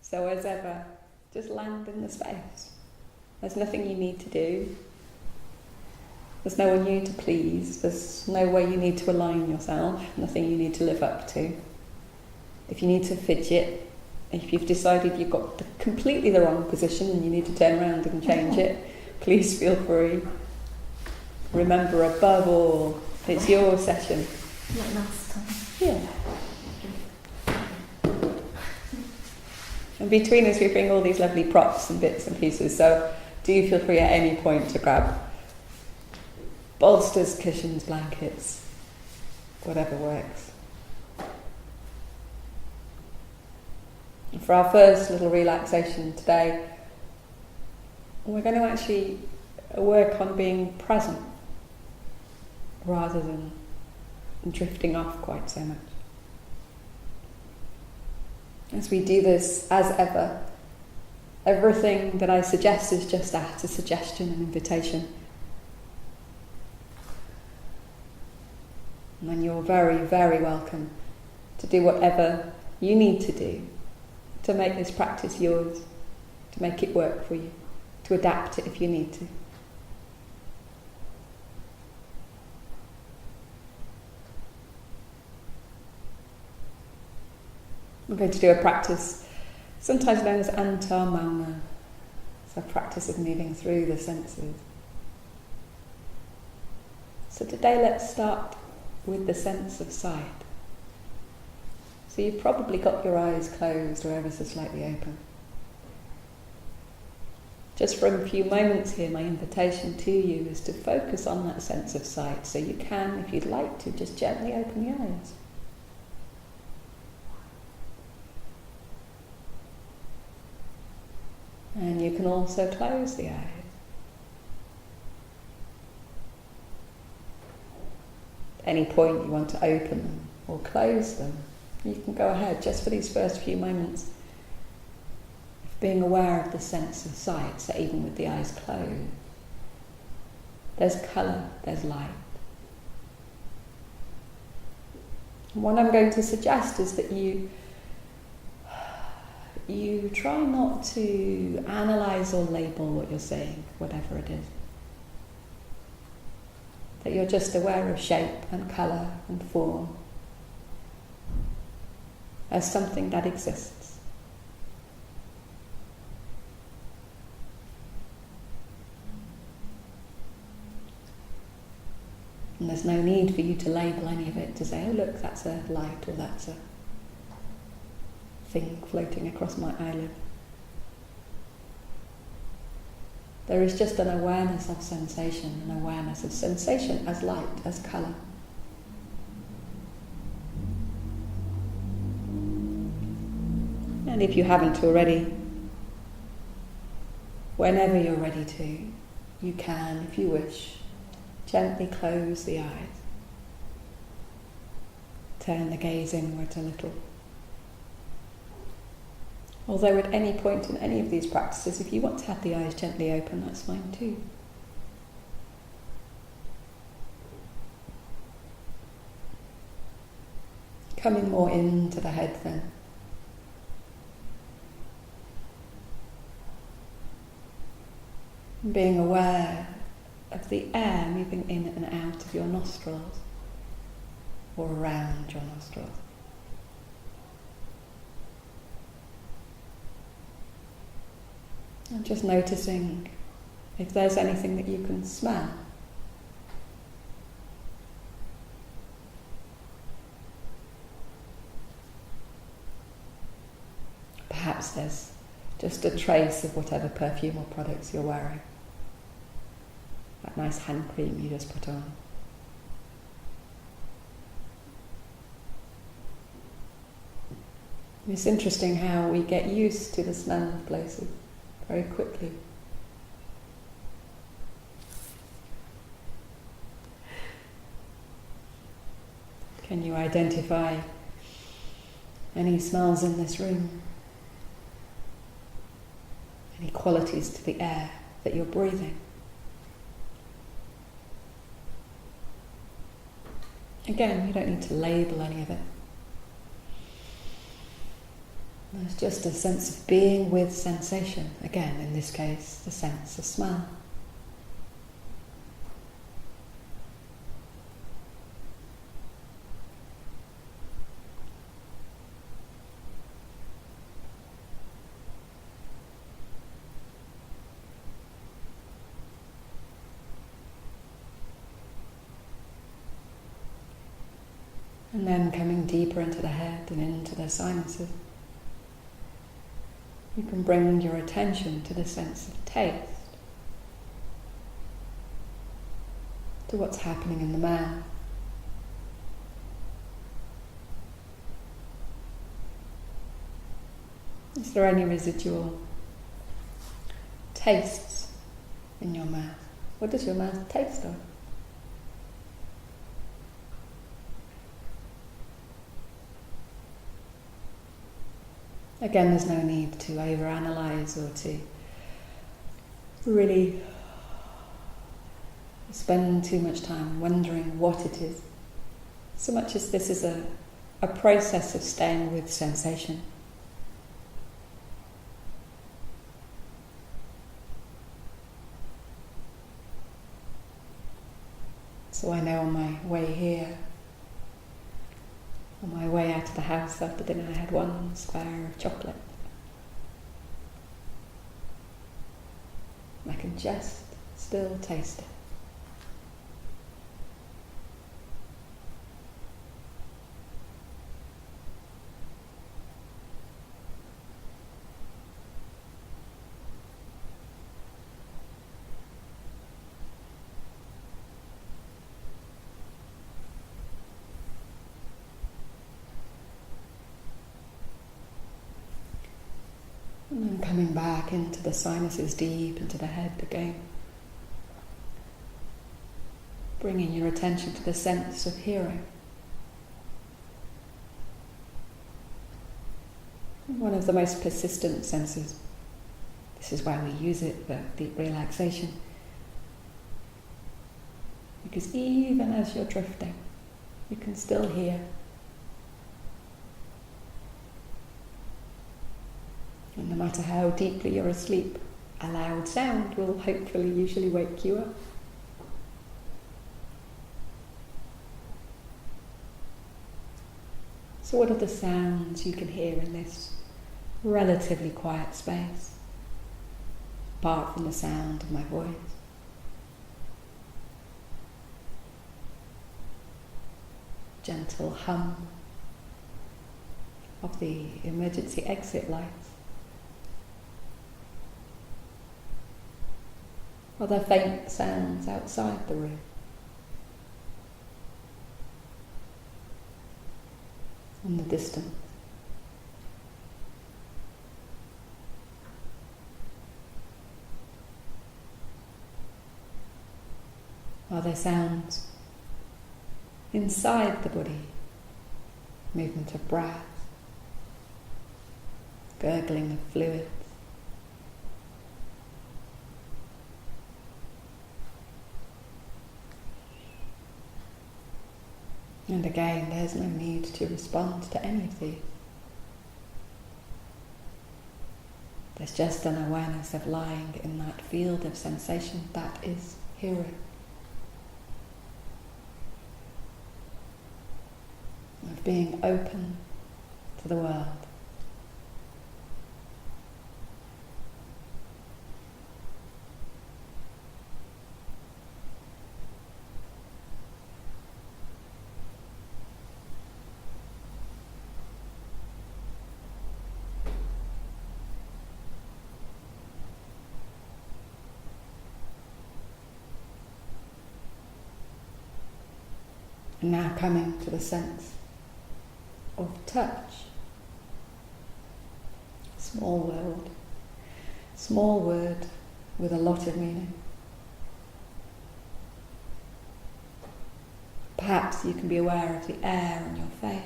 So as ever, just land in the space. There's nothing you need to do. There's no one you need to please. There's no way you need to align yourself. Nothing you need to live up to. If you need to fidget, if you've decided you've got completely the wrong position and you need to turn around and change it, please feel free. Remember, above all, it's your session. Like last time. Yeah. And between us we bring all these lovely props and bits and pieces, so do feel free at any point to grab bolsters, cushions, blankets, whatever works. And for our first little relaxation today, we're going to actually work on being present rather than drifting off quite so much. As we do this, as ever, everything that I suggest is just that, a suggestion, an invitation. And then you're very, very welcome to do whatever you need to do to make this practice yours, to make it work for you, to adapt it if you need to. I'm going to do a practice, sometimes known as Antar Mouna. It's a practice of moving through the senses. So today let's start with the sense of sight. So you've probably got your eyes closed or ever so slightly open. Just for a few moments here, my invitation to you is to focus on that sense of sight. So you can, if you'd like to, just gently open the eyes. And you can also close the eyes. At any point you want to open them or close them, you can go ahead just for these first few moments. Being aware of the sense of sight, so even with the eyes closed, there's colour, there's light. And what I'm going to suggest is that you try not to analyse or label what you're seeing, whatever it is. That you're just aware of shape and colour and form as something that exists. And there's no need for you to label any of it, to say, oh look, that's a light or that's a thing floating across my eyelid. There is just an awareness of sensation, an awareness of sensation as light, as colour. And if you haven't already, whenever you're ready to, you can, if you wish, gently close the eyes. Turn the gaze inward a little. Although at any point in any of these practices, if you want to have the eyes gently open, that's fine too. Coming more into the head then. Being aware of the air moving in and out of your nostrils or around your nostrils. And just noticing if there's anything that you can smell. Perhaps there's just a trace of whatever perfume or products you're wearing. That nice hand cream you just put on. It's interesting how we get used to the smell of places very quickly. Can you identify any smells in this room? Any qualities to the air that you're breathing? Again, you don't need to label any of it. There's just a sense of being with sensation. Again, in this case, the sense of smell. And then coming deeper into the head and into the sinuses, you can bring your attention to the sense of taste, to what's happening in the mouth. Is there any residual tastes in your mouth? What does your mouth taste of? Again, there's no need to overanalyze or to really spend too much time wondering what it is, so much as this is a process of staying with sensation. So I know on my way here, on my way out of the house after dinner, I had one square of chocolate. I can just still taste it. And then coming back into the sinuses, deep into the head again. Bringing your attention to the sense of hearing. One of the most persistent senses. This is why we use it for deep relaxation. Because even as you're drifting, you can still hear. And no matter how deeply you're asleep, a loud sound will hopefully usually wake you up. So what are the sounds you can hear in this relatively quiet space, apart from the sound of my voice? Gentle hum of the emergency exit lights. Are there faint sounds outside the room? In the distance? Are there sounds inside the body? Movement of breath, gurgling of fluids. And again, there's no need to respond to any of these. There's just an awareness of lying in that field of sensation that is hearing. Of being open to the world. And now coming to the sense of touch. Small word with a lot of meaning. Perhaps you can be aware of the air on your face.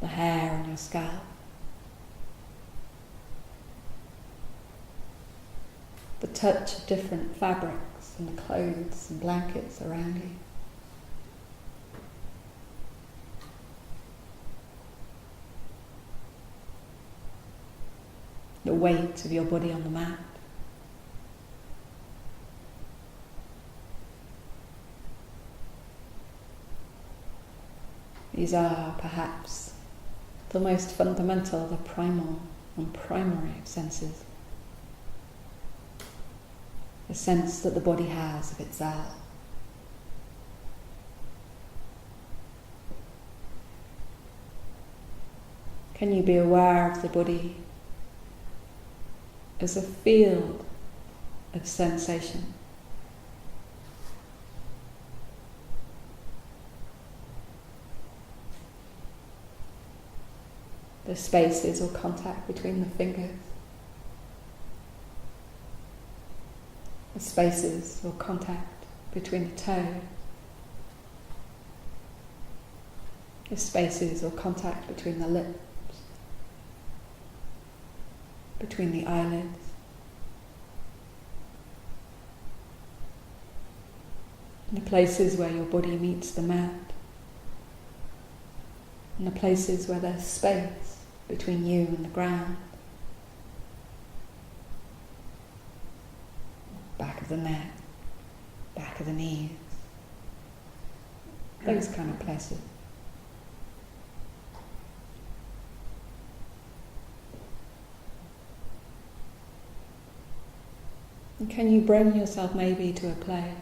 The hair on your scalp. The touch of different fabrics and the clothes and blankets around you. the weight of your body on the mat. These are perhaps the most fundamental, the primal and primary of senses. The sense that the body has of itself. Can you be aware of the body as a field of sensation? The spaces or contact between the fingers. The spaces or contact between the toes. The spaces or contact between the lips. Between the eyelids. And the places where your body meets the mat. And the places where there's space between you and the ground. Back of the neck, back of the knees. Those kind of places. And can you bring yourself maybe to a place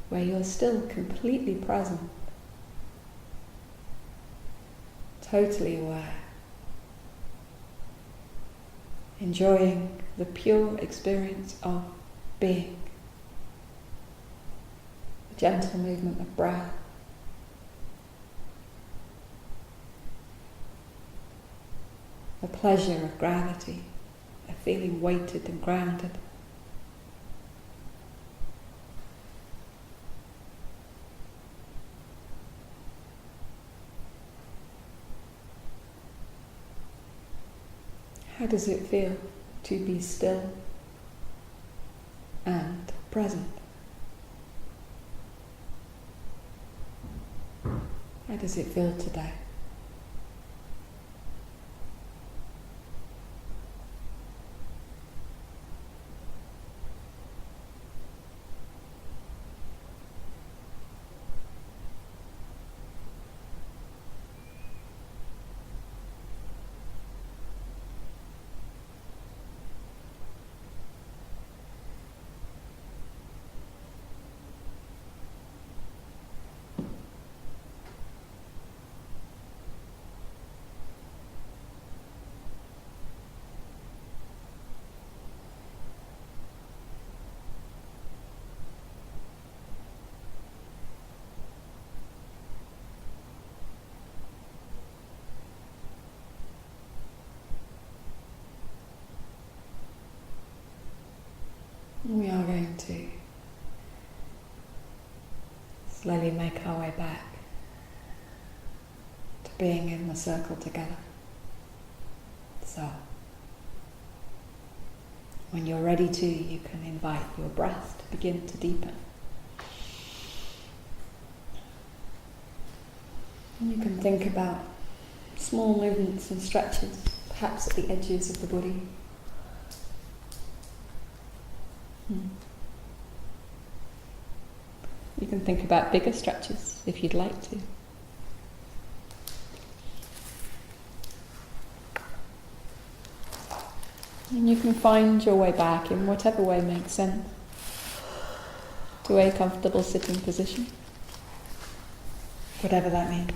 where you're still completely present, totally aware, enjoying the pure experience of being, the gentle movement of breath, the pleasure of gravity, of feeling weighted and grounded. How does it feel to be still and present? How does it feel today? We are going to slowly make our way back to being in the circle together. So, when you're ready to, you can invite your breath to begin to deepen. And you can think about small movements and stretches, perhaps at the edges of the body. You can think about bigger stretches if you'd like to. And you can find your way back in whatever way makes sense to a comfortable sitting position, whatever that means.